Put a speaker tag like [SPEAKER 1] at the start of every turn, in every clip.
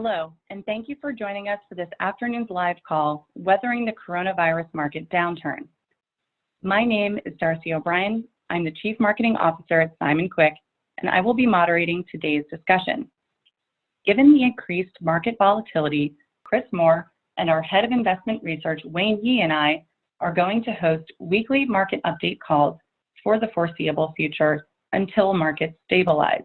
[SPEAKER 1] Hello, and thank you for joining us for this afternoon's live call, Weathering the Coronavirus Market Downturn. My name is Darcy O'Brien. I'm the Chief Marketing Officer at Simon Quick, and I will be moderating today's discussion. Given the increased market volatility, Chris Moore and our Head of Investment Research, Wayne Yee, and I are going to host weekly market update calls for the foreseeable future until markets stabilize.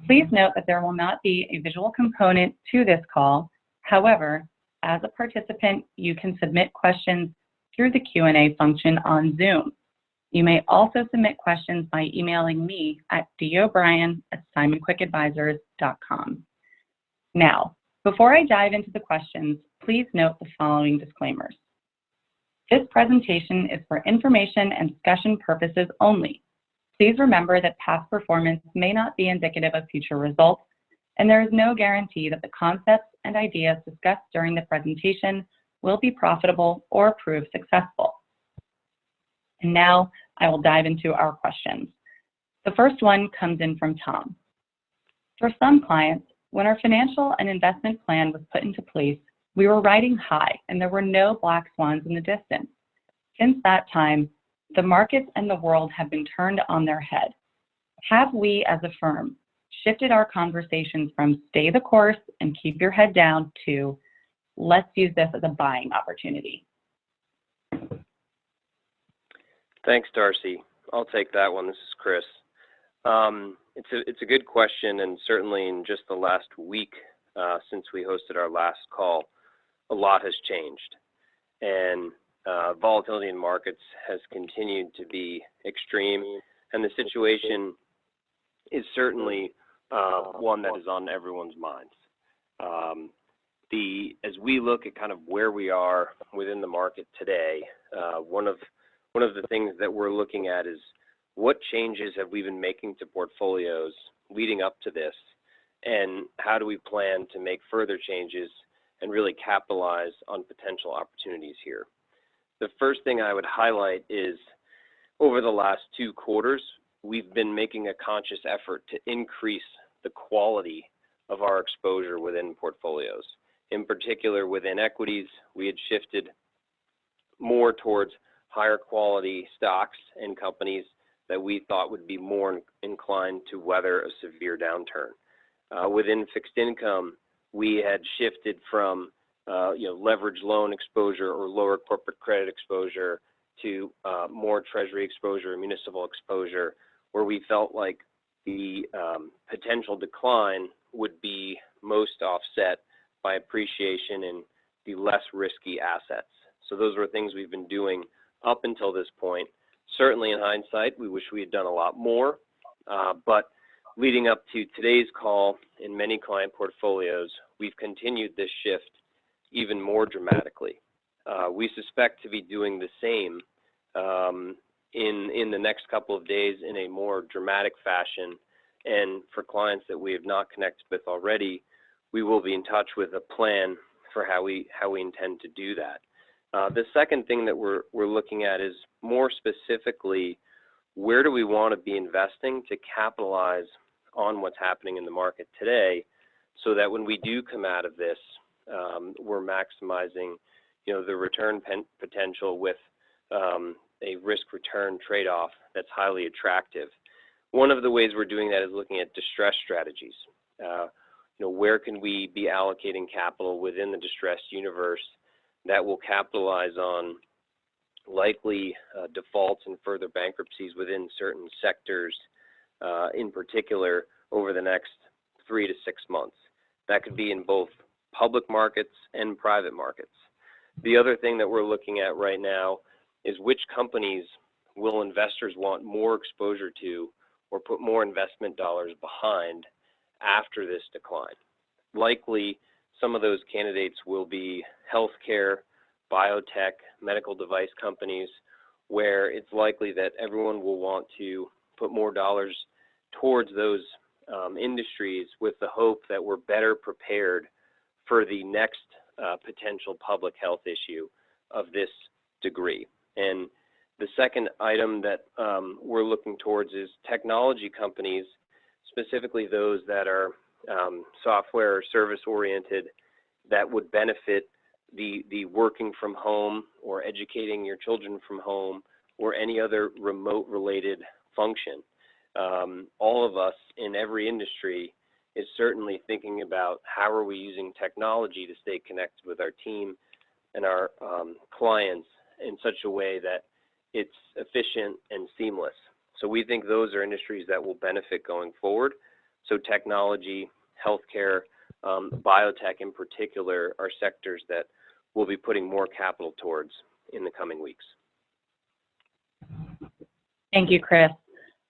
[SPEAKER 1] Please note that there will not be a visual component to this call. However, as a participant, you can submit questions through the Q&A function on Zoom. You may also submit questions by emailing me at dobrien@simonquickadvisors.com. Now, before I dive into the questions, please note the following disclaimers. This presentation is for information and discussion purposes only. Please remember that past performance may not be indicative of future results, and there is no guarantee that the concepts and ideas discussed during the presentation will be profitable or prove successful. And now I will dive into our questions. The first one comes in from Tom. For some clients, when our financial and investment plan was put into place, we were riding high and there were no black swans in the distance. Since that time, the markets and the world have been turned on their head. Have we as a firm shifted our conversations from stay the course and keep your head down to let's use this as a buying opportunity?
[SPEAKER 2] Thanks, Darcy. I'll take that one. This is Chris. It's a good question, and certainly in just the last week since we hosted our last call, a lot has changed. And volatility in markets has continued to be extreme, and the situation is certainly one that is on everyone's minds. As we look at kind of where we are within the market today, one of the things that we're looking at is what changes have we been making to portfolios leading up to this, and how do we plan to make further changes and really capitalize on potential opportunities here. The first thing I would highlight is over the last 2 quarters, we've been making a conscious effort to increase the quality of our exposure within portfolios. In particular, within equities, we had shifted more towards higher quality stocks and companies that we thought would be more inclined to weather a severe downturn. Within fixed income, we had shifted from leverage loan exposure or lower corporate credit exposure to more treasury exposure, municipal exposure, where we felt like the potential decline would be most offset by appreciation in the less risky assets. So those were things we've been doing up until this point. Certainly in hindsight, we wish we had done a lot more, but leading up to today's call, in many client portfolios, we've continued this shift even more dramatically. We suspect to be doing the same in the next couple of days in a more dramatic fashion. And for clients that we have not connected with already, we will be in touch with a plan for how we intend to do that. The second thing that we're looking at is more specifically, where do we want to be investing to capitalize on what's happening in the market today, so that when we do come out of this, we're maximizing, the return potential with a risk-return trade-off that's highly attractive. One of the ways we're doing that is looking at distressed strategies. Where can we be allocating capital within the distressed universe that will capitalize on likely defaults and further bankruptcies within certain sectors, in particular, over the next 3 to 6 months. That could be in both public markets and private markets. The other thing that we're looking at right now is which companies will investors want more exposure to or put more investment dollars behind after this decline. Likely, some of those candidates will be healthcare, biotech, medical device companies, where it's likely that everyone will want to put more dollars towards those industries with the hope that we're better prepared for the next potential public health issue of this degree. And the second item that we're looking towards is technology companies, specifically those that are software or service oriented that would benefit the working from home or educating your children from home or any other remote related function. All of us in every industry is certainly thinking about how are we using technology to stay connected with our team and our clients in such a way that it's efficient and seamless. So we think those are industries that will benefit going forward. So technology, healthcare, biotech in particular are sectors that we'll be putting more capital towards in the coming weeks.
[SPEAKER 1] Thank you, Chris.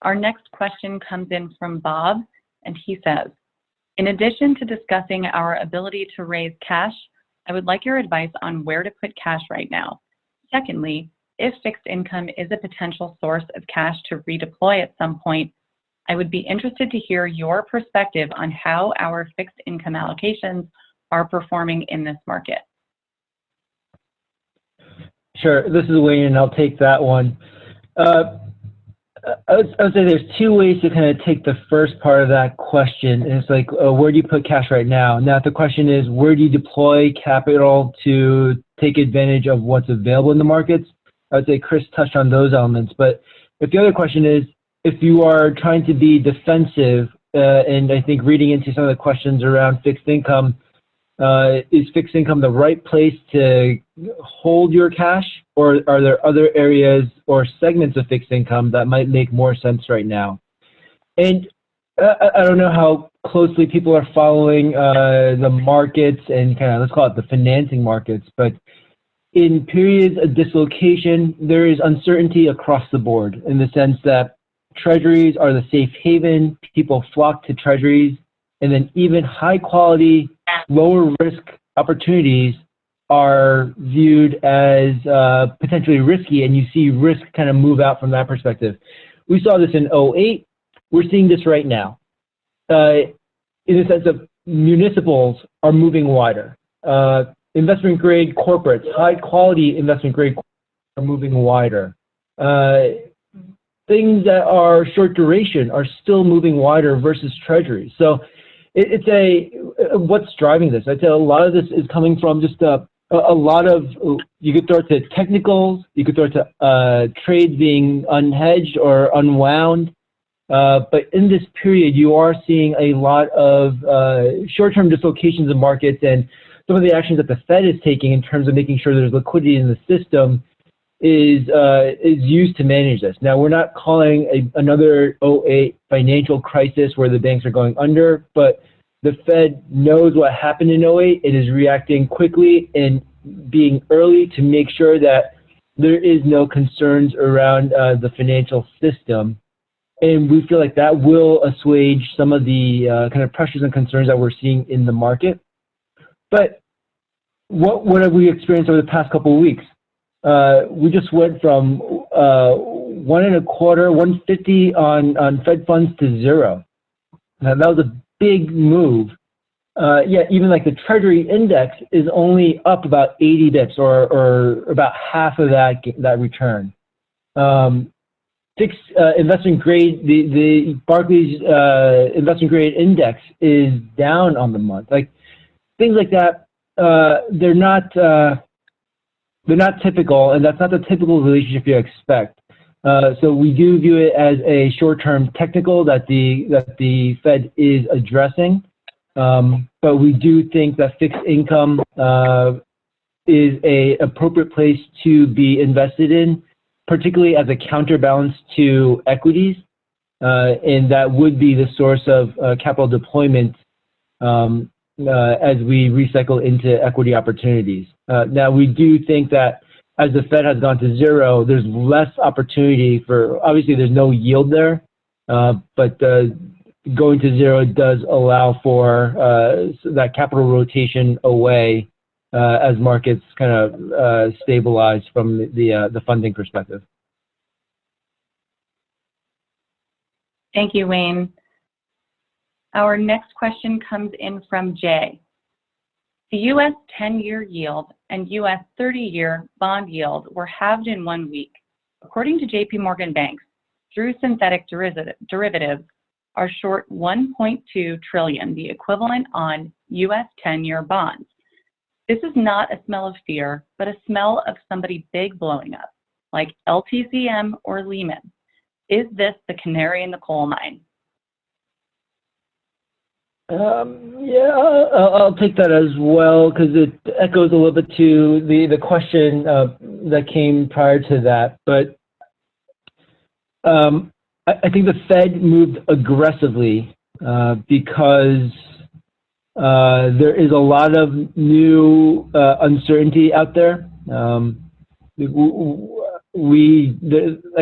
[SPEAKER 1] Our next question comes in from Bob, and he says, in addition to discussing our ability to raise cash, I would like your advice on where to put cash right now. Secondly, if fixed income is a potential source of cash to redeploy at some point, I would be interested to hear your perspective on how our fixed income allocations are performing in this market.
[SPEAKER 3] Sure, this is Wayne, and I'll take that one. I would say there's two ways to kind of take the first part of that question. And it's like, where do you put cash right now? Now, if the question is, where do you deploy capital to take advantage of what's available in the markets? I would say Chris touched on those elements. But if the other question is, if you are trying to be defensive, and I think reading into some of the questions around fixed income, is fixed income the right place to hold your cash, or are there other areas or segments of fixed income that might make more sense right now? And I don't know how closely people are following the markets and kind of, let's call it the financing markets, but in periods of dislocation, there is uncertainty across the board in the sense that Treasuries are the safe haven, people flock to Treasuries, and then even high quality, lower risk opportunities are viewed as potentially risky, and you see risk kind of move out from that perspective. We saw this in 2008. We're seeing this right now. In the sense of municipals are moving wider. Investment grade corporates, high quality investment grade corporates are moving wider. Things that are short duration are still moving wider versus Treasuries. So what's driving this? I'd say a lot of this is coming from just a lot of, you could throw it to technicals, you could throw it to trades being unhedged or unwound. But in this period, you are seeing a lot of short-term dislocations in markets, and some of the actions that the Fed is taking in terms of making sure there's liquidity in the system is used to manage this. Now, we're not calling another 2008 financial crisis where the banks are going under, but the Fed knows what happened in 2008. It is reacting quickly and being early to make sure that there is no concerns around the financial system. And we feel like that will assuage some of the kind of pressures and concerns that we're seeing in the market. But what have we experienced over the past couple of weeks? We just went from 1.25, 150 on Fed funds to 0. Now, that was a big move. Yeah, even like the Treasury index is only up about 80 bips or about half of that return. Fixed investment grade, the Barclays investment grade index is down on the month. Like things like that, they're not typical, and that's not the typical relationship you expect. So we do view it as a short-term technical that the Fed is addressing, but we do think that fixed income is an appropriate place to be invested in, particularly as a counterbalance to equities, and that would be the source of capital deployment as we recycle into equity opportunities. Now, we do think that as the Fed has gone to 0, there's less opportunity for, obviously there's no yield there, but going to 0 does allow for that capital rotation away as markets kind of stabilize from the funding perspective.
[SPEAKER 1] Thank you, Wayne. Our next question comes in from Jay. The U.S. 10-year yield and U.S. 30-year bond yield were halved in 1 week. According to J.P. Morgan banks, through synthetic derivatives, are short $1.2 trillion, the equivalent on US 10-year bonds. This is not a smell of fear, but a smell of somebody big blowing up, like LTCM or Lehman. Is this the canary in the coal mine?
[SPEAKER 3] Yeah, I'll take that as well, because it echoes a little bit to the question that came prior to that. But I think the Fed moved aggressively because there is a lot of new uncertainty out there. I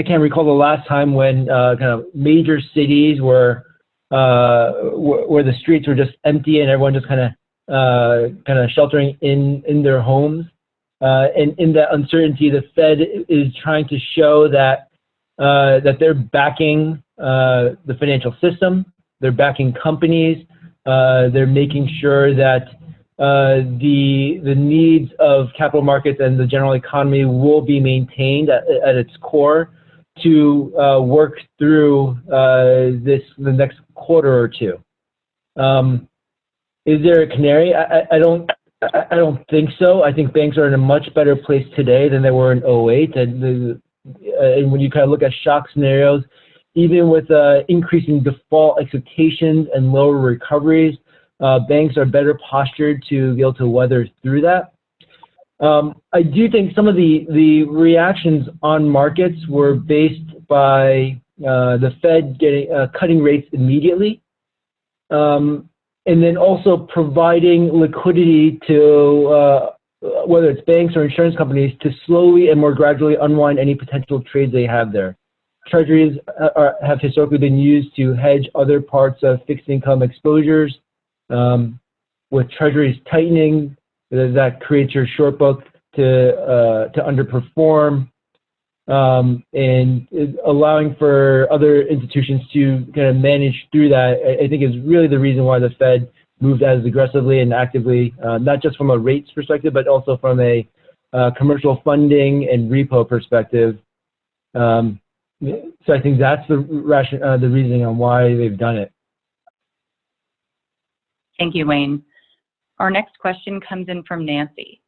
[SPEAKER 3] can't recall the last time when kind of major cities where the streets were just empty and everyone just kind of sheltering in their homes. And in that uncertainty, the Fed is trying to show that they're backing the financial system, they're backing companies, they're making sure that the needs of capital markets and the general economy will be maintained at its core to work through the next quarter or two. Is there a canary? I don't think so. I think banks are in a much better place today than they were in 2008. And when you kind of look at shock scenarios, even with increasing default expectations and lower recoveries, banks are better postured to be able to weather through that. I do think some of the reactions on markets were based by the Fed cutting rates immediately, and then also providing liquidity to whether it's banks or insurance companies to slowly and more gradually unwind any potential trades they have there. Treasuries have historically been used to hedge other parts of fixed income exposures. With Treasuries tightening, that creates your short book to underperform, and allowing for other institutions to kind of manage through that, I think is really the reason why the Fed moved as aggressively and actively, not just from a rates perspective, but also from a commercial funding and repo perspective. So I think that's the reasoning on why they've done it.
[SPEAKER 1] Thank you, Wayne. Our next question comes in from Nancy.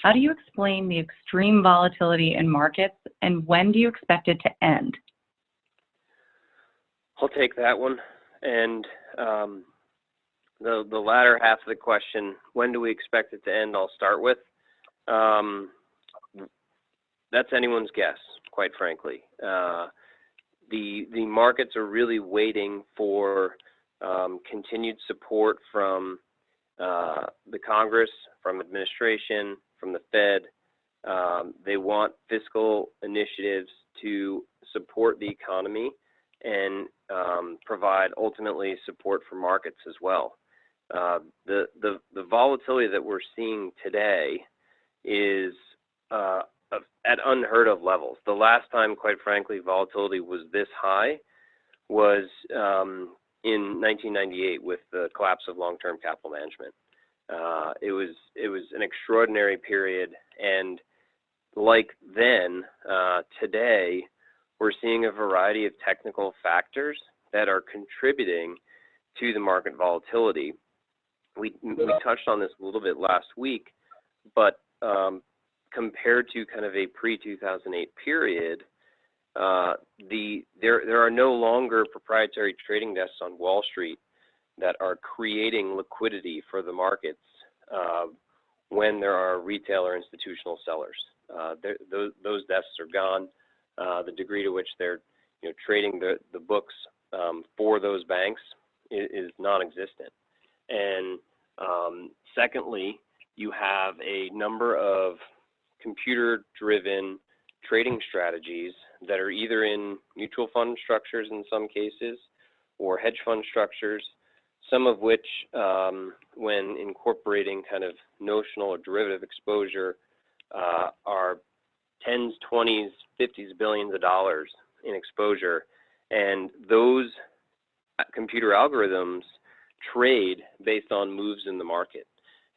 [SPEAKER 1] How do you explain the extreme volatility in markets, and when do you expect it to end?
[SPEAKER 2] I'll take that one. And the latter half of the question, when do we expect it to end, I'll start with. That's anyone's guess, quite frankly. The markets are really waiting for continued support from the Congress, from administration, from the Fed. They want fiscal initiatives to support the economy and provide ultimately support for markets as well. The volatility that we're seeing today is at unheard of levels. The last time, quite frankly, volatility was this high was in 1998 with the collapse of long-term capital management. It was an extraordinary period, and like then, today we're seeing a variety of technical factors that are contributing to the market volatility. We touched on this a little bit last week, but compared to kind of a pre-2008 period, there are no longer proprietary trading desks on Wall Street that are creating liquidity for the markets when there are retail or institutional sellers. Those desks are gone. The degree to which they're trading the books for those banks is non-existent. And secondly, you have a number of computer-driven trading strategies that are either in mutual fund structures in some cases or hedge fund structures, some of which, when incorporating kind of notional or derivative exposure, are tens, 20s, 50s, billions of dollars in exposure. And those computer algorithms trade based on moves in the market.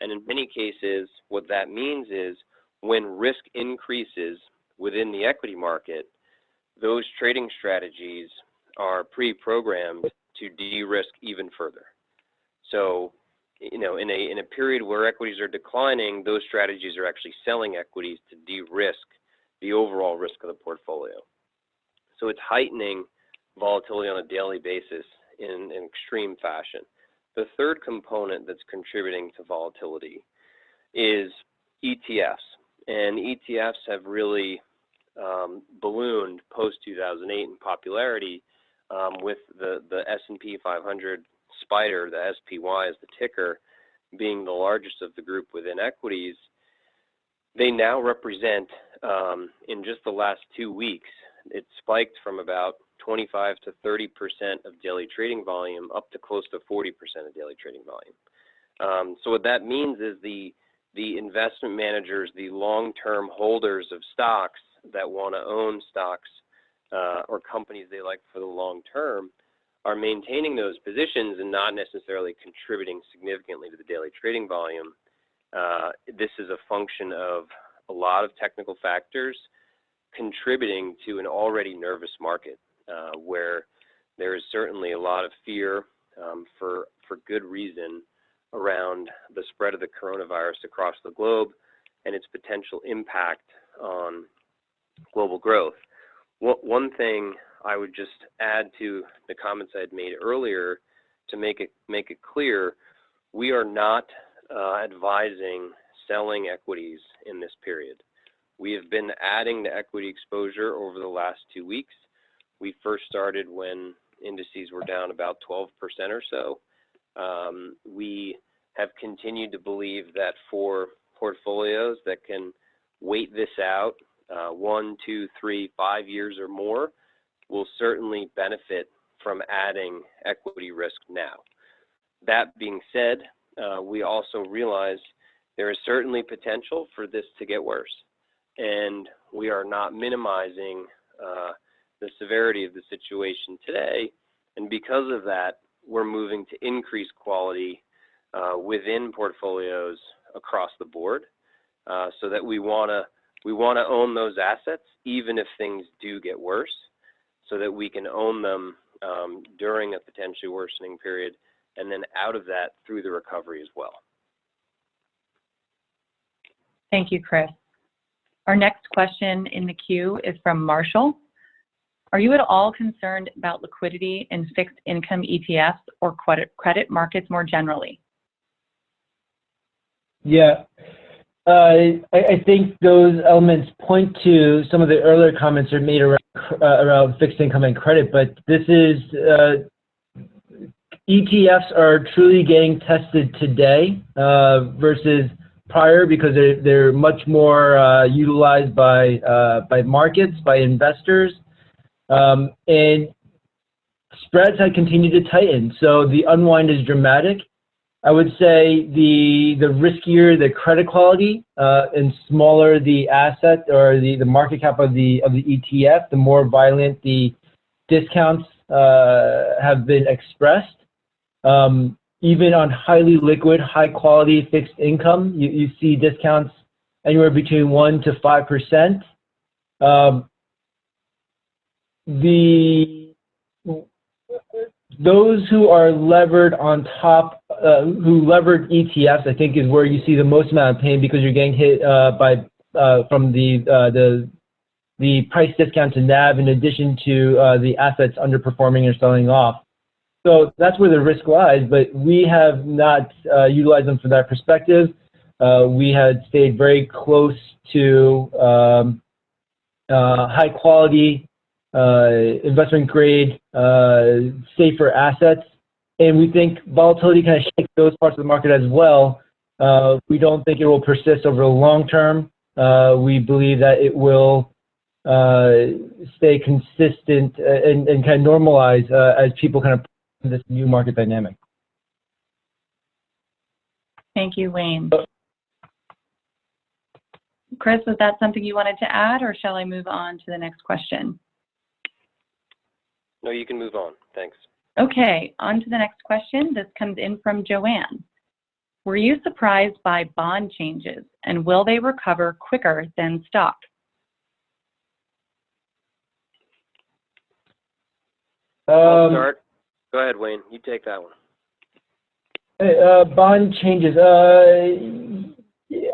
[SPEAKER 2] And in many cases, what that means is when risk increases within the equity market, those trading strategies are pre-programmed to de-risk even further. So, in a period where equities are declining, those strategies are actually selling equities to de-risk the overall risk of the portfolio. So it's heightening volatility on a daily basis in an extreme fashion. The third component that's contributing to volatility is ETFs. And ETFs have really ballooned post-2008 in popularity with the S&P 500 SPDR, the SPY is the ticker, being the largest of the group within equities. They now represent, in just the last 2 weeks, it spiked from about 25 to 30% of daily trading volume up to close to 40% of daily trading volume. So what that means is the investment managers, the long-term holders of stocks that want to own stocks or companies they like for the long term are maintaining those positions and not necessarily contributing significantly to the daily trading volume. This is a function of a lot of technical factors contributing to an already nervous market where there is certainly a lot of fear for good reason around the spread of the coronavirus across the globe and its potential impact on global growth. One thing I would just add to the comments I had made earlier to make it clear, we are not advising selling equities in this period. We have been adding to equity exposure over the last 2 weeks. We first started when indices were down about 12% or so. We have continued to believe that for portfolios that can wait this out 1, 2, 3, 5 years or more, will certainly benefit from adding equity risk now. That being said, we also realize there is certainly potential for this to get worse, and we are not minimizing the severity of the situation today, and because of that, we're moving to increase quality within portfolios across the board, so that we want to own those assets even if things do get worse, so that we can own them during a potentially worsening period and then out of that through the recovery as well.
[SPEAKER 1] Thank you, Chris. Our next question in the queue is from Marshall. Are you at all concerned about liquidity in fixed income ETFs or credit markets more generally?
[SPEAKER 3] Yeah, I think those elements point to some of the earlier comments are made around fixed income and credit, but this is, ETFs are truly getting tested today versus prior because they're much more utilized by markets, by investors, and spreads have continued to tighten. So the unwind is dramatic. I would say the riskier the credit quality and smaller the asset or the market cap of the ETF, the more violent the discounts have been expressed. Even on highly liquid, high quality fixed income, you see discounts anywhere between 1 to 5%. Those who are levered on top, who levered ETFs, I think is where you see the most amount of pain because you're getting hit from the price discount to NAV in addition to the assets underperforming or selling off. So that's where the risk lies, but we have not utilized them from that perspective. We had stayed very close to high quality, investment grade, safer assets. And we think volatility kind of shakes those parts of the market as well. We don't think it will persist over the long term. We believe that it will stay consistent and kind of normalize as people kind of this new market dynamic.
[SPEAKER 1] Thank you, Wayne. Chris, was that something you wanted to add, or shall I move on to the next question?
[SPEAKER 2] No, you can move on. Thanks.
[SPEAKER 1] Okay, on to the next question. This comes in from Joanne. Were you surprised by bond changes, and will they recover quicker than stock?
[SPEAKER 2] I'll start. Go ahead, Wayne. You take that one.
[SPEAKER 3] Bond changes. Yeah,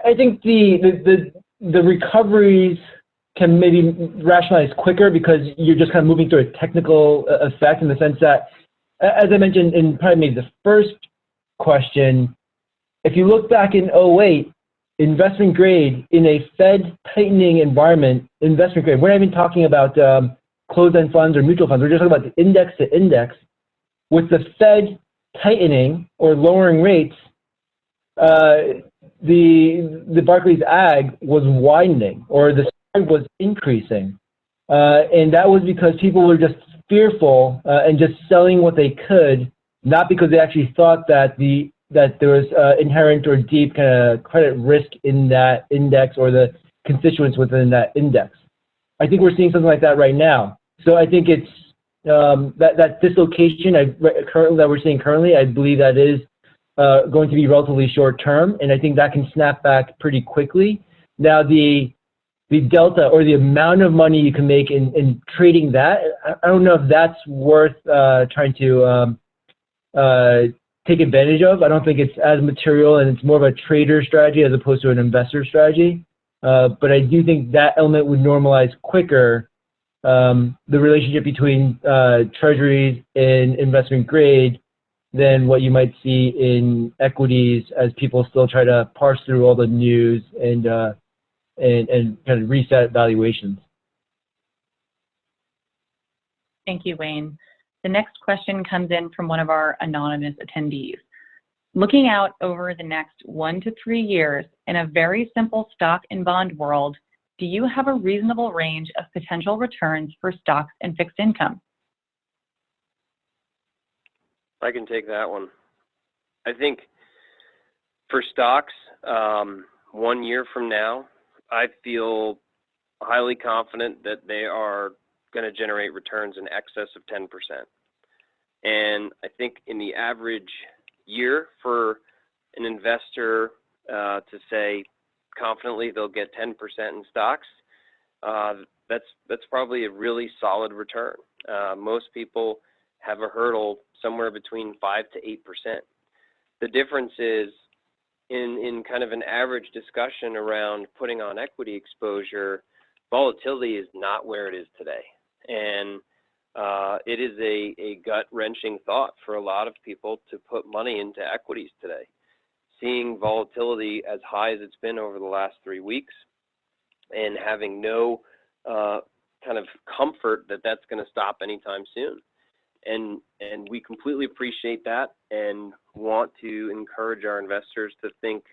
[SPEAKER 3] I think the recoveries can maybe rationalize quicker because you're just kind of moving through a technical effect in the sense that, as I mentioned in probably maybe the first question, if you look back in 2008, investment grade in a Fed tightening environment, investment grade, we're not even talking about closed-end funds or mutual funds, we're just talking about the index to index. With the Fed tightening or lowering rates, the Barclays Ag was widening, or the spread was increasing, and that was because people were just fearful and just selling what they could, not because they actually thought that there was inherent or deep kind of credit risk in that index or the constituents within that index. I think we're seeing something like that right now. So I think it's that dislocation that we're seeing currently, I believe that is going to be relatively short term, and I think that can snap back pretty quickly. Now the delta or the amount of money you can make in trading that, I don't know if that's worth trying to take advantage of. I don't think it's as material, and it's more of a trader strategy as opposed to an investor strategy. But I do think that element would normalize quicker the relationship between treasuries and investment grade than what you might see in equities as people still try to parse through all the news and kind of reset valuations.
[SPEAKER 1] Thank you, Wayne. The next question comes in from one of our anonymous attendees. Looking out over the next 1 to 3 years in a very simple stock and bond world, do you have a reasonable range of potential returns for stocks and fixed income?
[SPEAKER 2] I can take that one. I think for stocks, 1 year from now, I feel highly confident that they are going to generate returns in excess of 10%. And I think in the average year for an investor to say confidently they'll get 10% in stocks, that's probably a really solid return. Most people have a hurdle somewhere between 5 to 8%. The difference is in kind of an average discussion around putting on equity exposure, volatility is not where it is today. And it is a gut-wrenching thought for a lot of people to put money into equities today. Seeing volatility as high as it's been over the last 3 weeks and having no kind of comfort that that's going to stop anytime soon. And we completely appreciate that and want to encourage our investors to think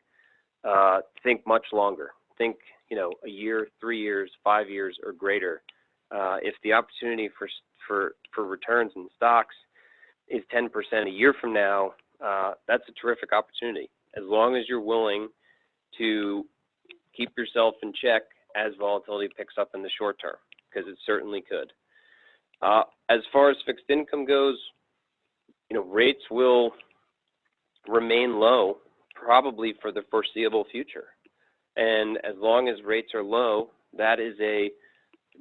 [SPEAKER 2] much longer. Think, a year, 3 years, 5 years, or greater. If the opportunity for returns in stocks is 10% a year from now, that's a terrific opportunity. As long as you're willing to keep yourself in check as volatility picks up in the short term, because it certainly could. As far as fixed income goes, rates will remain low probably for the foreseeable future. And as long as rates are low, that is a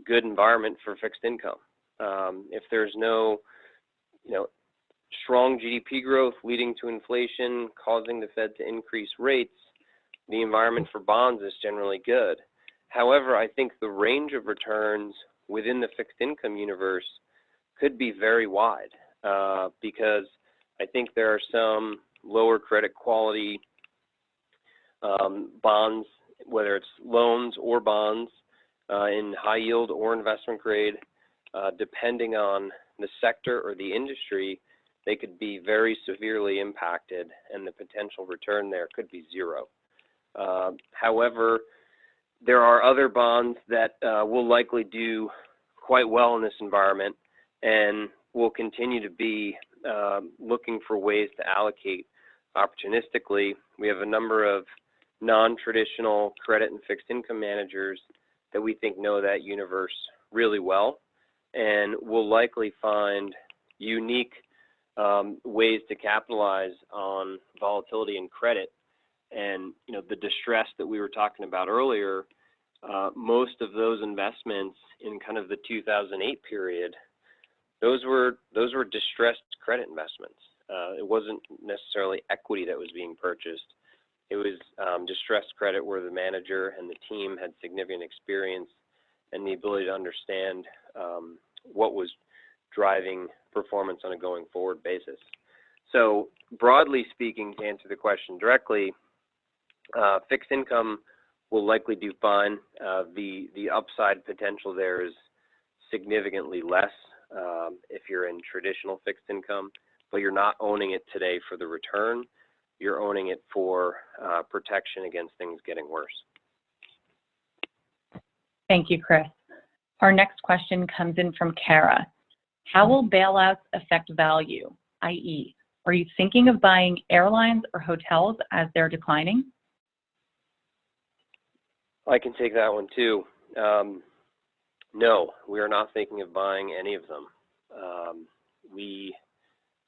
[SPEAKER 2] good environment for fixed income. If there's no, strong GDP growth leading to inflation, causing the Fed to increase rates, the environment for bonds is generally good. However, I think the range of returns within the fixed income universe could be very wide because I think there are some lower credit quality bonds, whether it's loans or bonds in high yield or investment grade, depending on the sector or the industry, they could be very severely impacted and the potential return there could be zero. However, there are other bonds that will likely do quite well in this environment and will continue to be looking for ways to allocate opportunistically. We have a number of non-traditional credit and fixed income managers that we think know that universe really well and will likely find unique ways to capitalize on volatility and credit. And the distress that we were talking about earlier, most of those investments in kind of the 2008 period those were distressed credit investments. It wasn't necessarily equity that was being purchased. It was distressed credit where the manager and the team had significant experience and the ability to understand what was driving performance on a going forward basis. So broadly speaking, to answer the question directly, fixed income will likely do fine. The upside potential there is significantly less if you're in traditional fixed income, but you're not owning it today for the return. You're owning it for protection against things getting worse.
[SPEAKER 1] Thank you, Chris. Our next question comes in from Kara. How will bailouts affect value, i.e., are you thinking of buying airlines or hotels as they're declining?
[SPEAKER 2] I can take that one too. No, we are not thinking of buying any of them. We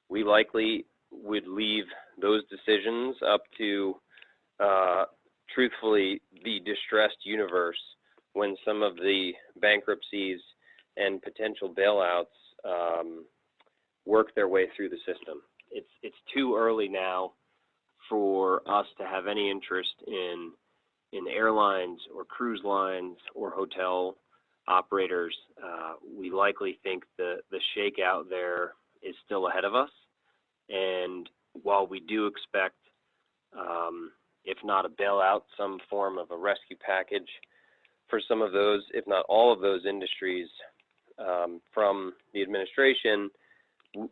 [SPEAKER 2] likely would leave those decisions up to, truthfully, the distressed universe when some of the bankruptcies and potential bailouts work their way through the system. It's too early now for us to have any interest in airlines or cruise lines or hotel operators. We likely think the shakeout there is still ahead of us. And while we do expect, if not a bailout, some form of a rescue package for some of those, if not all of those industries from the administration,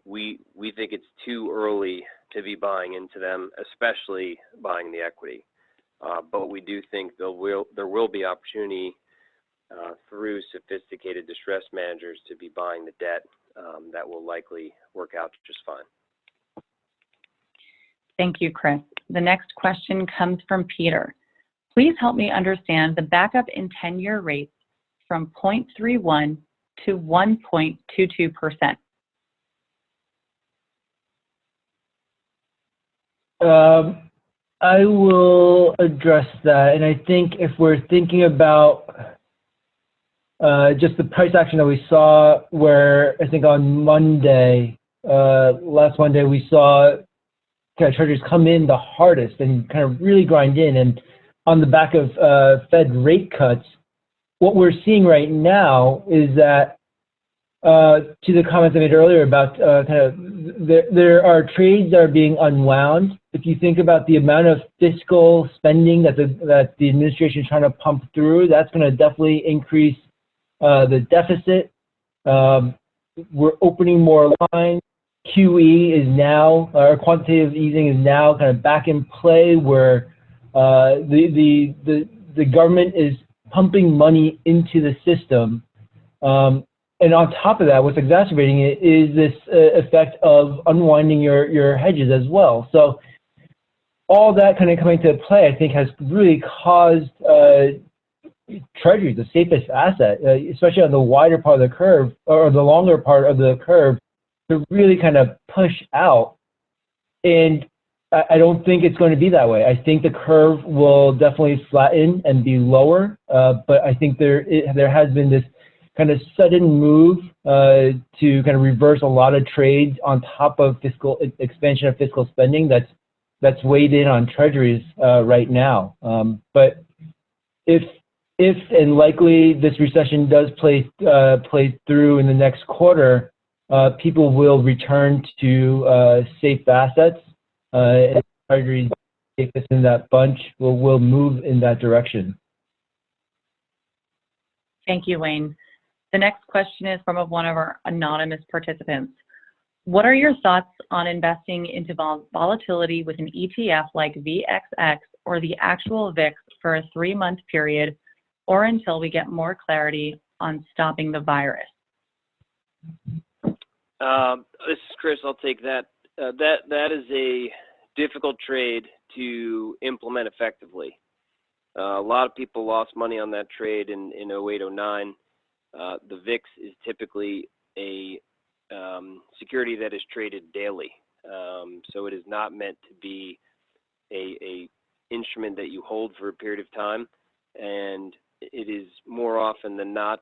[SPEAKER 2] we think it's too early to be buying into them, especially buying the equity. But we do think there will be opportunity through sophisticated distress managers to be buying the debt that will likely work out just fine.
[SPEAKER 1] Thank you, Chris. The next question comes from Peter. Please help me understand the backup in 10-year rates from 0.31 to 1.22%.
[SPEAKER 3] I will address that, and I think if we're thinking about just the price action that we saw, where I think on Monday, last Monday, we saw kind of treasuries come in the hardest and kind of really grind in, and on the back of Fed rate cuts, what we're seeing right now is that to the comments I made earlier about there are trades that are being unwound. If you think about the amount of fiscal spending that the administration is trying to pump through, that's going to definitely increase the deficit. We're opening more lines. QE is now, or quantitative easing is now kind of back in play, where the government is pumping money into the system. And on top of that, what's exacerbating it is this effect of unwinding your hedges as well. So all that kind of coming to play, I think, has really caused Treasuries, the safest asset, especially on the wider part of the curve, or the longer part of the curve, to really kind of push out. And I don't think it's going to be that way. I think the curve will definitely flatten and be lower, but I think there has been this kind of sudden move to kind of reverse a lot of trades on top of fiscal expansion of fiscal spending that's weighed in on treasuries right now. But if and likely this recession does play through in the next quarter, people will return to safe assets, and treasuries safest in that bunch will move in that direction.
[SPEAKER 1] Thank you, Wayne. The next question is from one of our anonymous participants. What are your thoughts on investing into volatility with an ETF like VXX or the actual VIX for a 3-month period, or until we get more clarity on stopping the virus?
[SPEAKER 2] This is Chris. I'll take that. That is a difficult trade to implement effectively. A lot of people lost money on that trade in 08, 09. The VIX is typically a security that is traded daily. So it is not meant to be a instrument that you hold for a period of time. And it is more often than not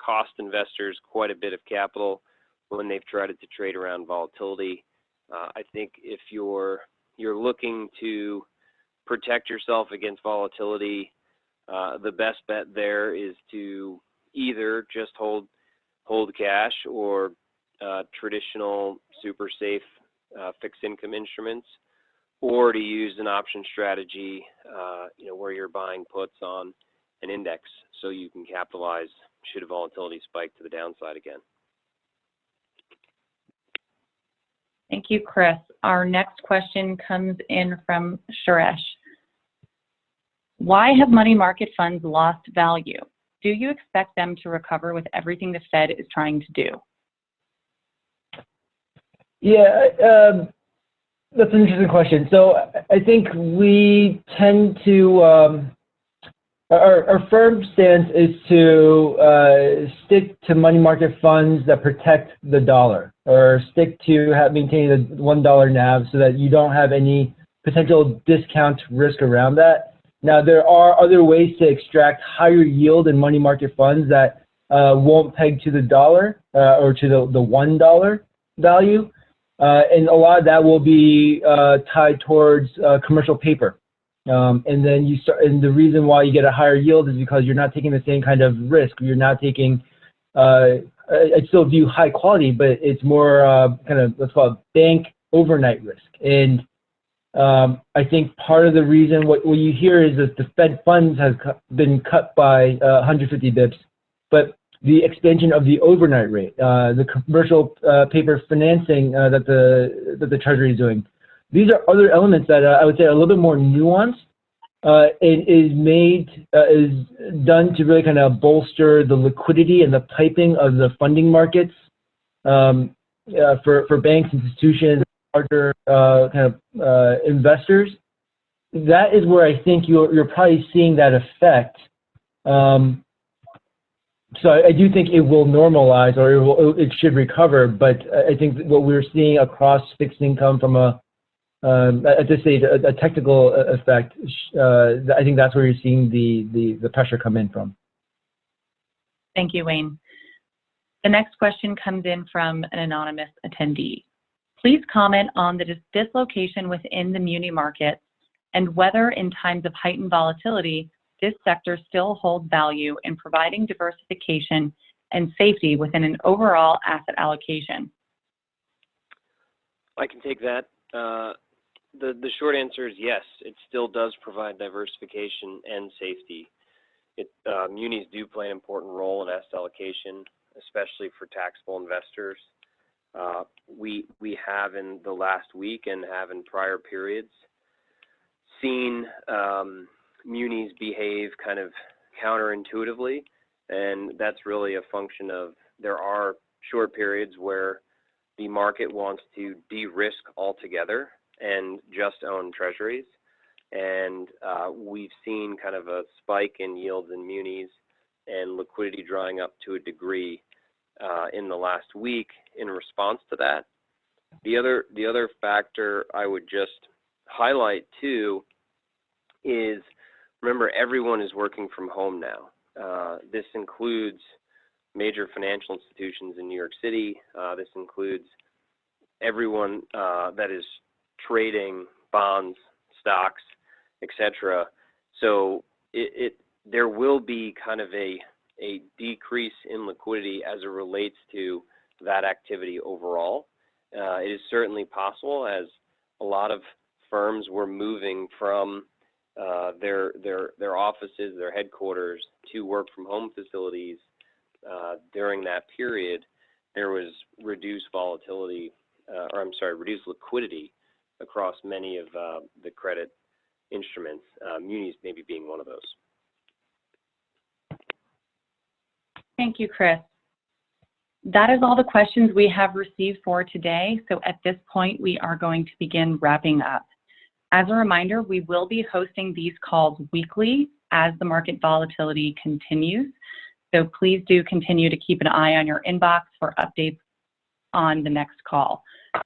[SPEAKER 2] cost investors quite a bit of capital when they've tried to trade around volatility. I think if you're looking to protect yourself against volatility, the best bet there is to either just hold cash or traditional super safe fixed income instruments, or to use an option strategy, where you're buying puts on an index so you can capitalize should volatility spike to the downside again.
[SPEAKER 1] Thank you, Chris. Our next question comes in from Suresh. Why have money market funds lost value? Do you expect them to recover with everything the Fed is trying to do?
[SPEAKER 3] Yeah, that's an interesting question. So I think we tend to, our firm stance is to stick to money market funds that protect the dollar, or stick to maintaining the $1 NAV so that you don't have any potential discount risk around that. Now, there are other ways to extract higher yield in money market funds that won't peg to the dollar or to the $1 value. And a lot of that will be tied towards commercial paper. And then and the reason why you get a higher yield is because you're not taking the same kind of risk. You're not taking, I still view high quality, but it's more kind of, let's call it bank overnight risk. And I think part of the reason what you hear is that the Fed funds has been cut by 150 bips, but the expansion of the overnight rate, the commercial paper financing that the Treasury is doing. These are other elements that I would say are a little bit more nuanced. It is done to really kind of bolster the liquidity and the piping of the funding markets for banks, institutions, larger kind of investors. That is where I think you're probably seeing that effect. So I do think it will normalize, or it should recover. But I think what we're seeing across fixed income from at this stage, a technical effect, I think that's where you're seeing the pressure come in from.
[SPEAKER 1] Thank you, Wayne. The next question comes in from an anonymous attendee. Please comment on the dislocation within the muni market and whether in times of heightened volatility, this sector still holds value in providing diversification and safety within an overall asset allocation.
[SPEAKER 2] I can take that. The short answer is yes, it still does provide diversification and safety. Munis do play an important role in asset allocation, especially for taxable investors. We have in the last week and have in prior periods seen munis behave kind of counterintuitively, and that's really a function of there are short periods where the market wants to de-risk altogether and just own treasuries, and we've seen kind of a spike in yields in munis and liquidity drying up to a degree in the last week in response to that. The other factor I would just highlight too is, remember, everyone is working from home now. This includes major financial institutions in New York City. This includes everyone that is trading bonds, stocks, etc. So there will be kind of a decrease in liquidity as it relates to that activity overall. It is certainly possible, as a lot of firms were moving from their offices, their headquarters, to work from home facilities. During that period, there was reduced liquidity across many of the credit instruments, munis maybe being one of those.
[SPEAKER 1] Thank you, Chris. That is all the questions we have received for today. So at this point, we are going to begin wrapping up. As a reminder, we will be hosting these calls weekly as the market volatility continues. So please do continue to keep an eye on your inbox for updates on the next call.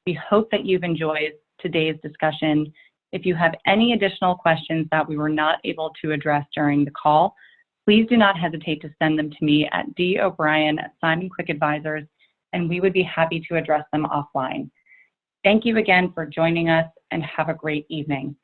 [SPEAKER 1] We hope that you've enjoyed today's discussion. If you have any additional questions that we were not able to address during the call, please do not hesitate to send them to me at dobrien@SimonQuick Advisors, and we would be happy to address them offline. Thank you again for joining us, and have a great evening.